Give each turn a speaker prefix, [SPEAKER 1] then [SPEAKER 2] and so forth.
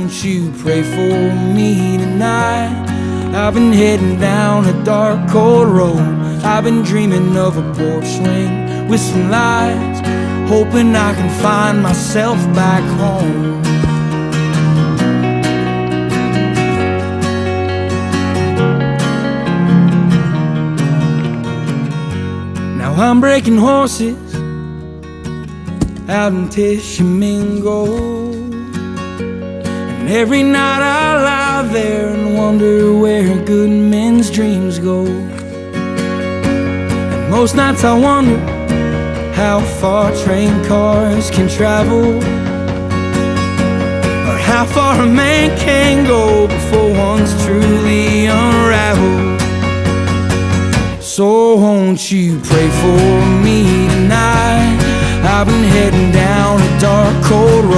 [SPEAKER 1] won't you pray for me tonight? I've been heading down a dark, cold road. I've been dreaming of a porch swing with some lights, hoping I can find myself back home. Now I'm breaking horses out in Tishomingo, and every night I lie there and wonder where good men's dreams go. And most nights I wonder how far train cars can travel, or how far a man can go before one's truly unraveled. So won't you pray for me tonight? I've been heading down a dark, cold road.